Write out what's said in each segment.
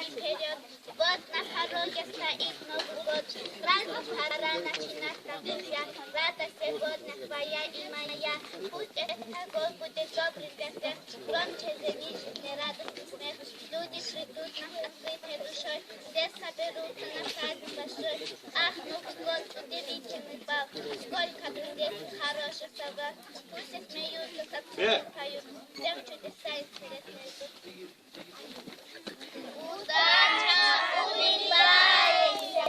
Вперед, вот на пороге стоит Новый год. Праздник пора начинать, друзья. Радость сегодня твоя и моя. Пусть этот год будет добрый для всех. Громче звенит радостный смех. Люди придут нам открытой душой. Все соберутся на праздник большой. Ах, Новый год, удивительный бал. Сколько друзей хороших собак. Пусть все смеются, как все поют. Всем чудеса интересные тут. Удача улыбается,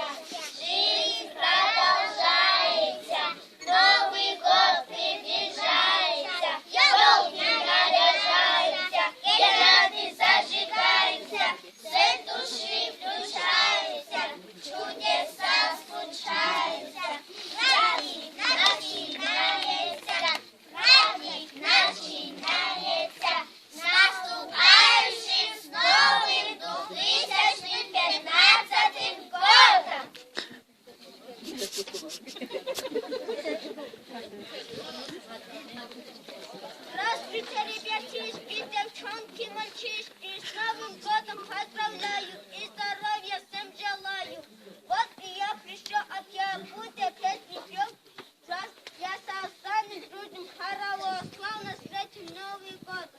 жизнь продолжается, Новый год приближается, елки наряжаются, гирлянды зажигаются, свет души включается, чудеса случаются, праздник начинается, праздник начинается, с наступающим с новым 2015 годом! Здравствуйте, ребятишки, девчонки, мальчишки, с Новым годом поздравляю и здоровья всем желаю. Вот и я пришел, от я буду песни пел. Я создам людям хорошо, славно встретим Новый год.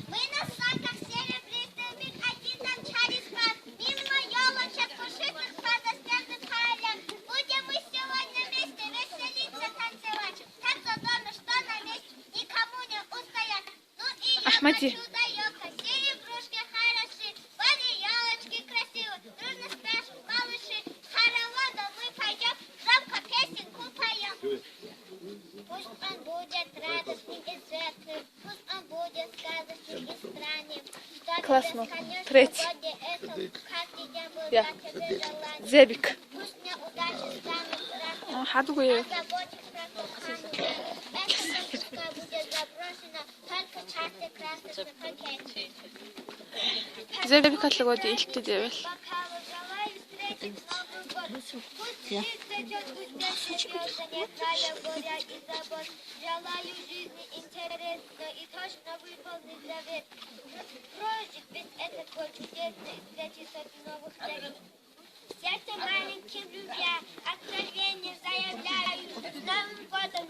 Мы на санках серебристый миг, один нам через вас. Мимо елочек, пушистых по заснятым полям. Будем мы сегодня вместе веселиться, танцевать. Так задорно, что на месте никому не устоять. Ну и я хочу даёха, серебрушки хороши, были елочки красивые. Дружно спрашиваем, малыши, хороводом мы пойдем, громко песенку поем. Пусть он будет радостным и светлым, пусть он будет сказочным и странным. Классно. Третий. Зебик. Пусть мне удачи станут страшным, Хадуе. а заботит про коханую. Эта музыка будет заброшена, только чарты красных пакетов. Зебик отлогоди илтдээвэл. Бокалы желаю встретить Новый год. Пусть жизнь зайдет успешно, звезды, нет края горя и забот. Желаю жизни интересной и точно выполнить завет. Прожить весь этот год чудесно и встретить сотни новых встреч. Сердце маленьким любя, откровение заявляю. С Новым годом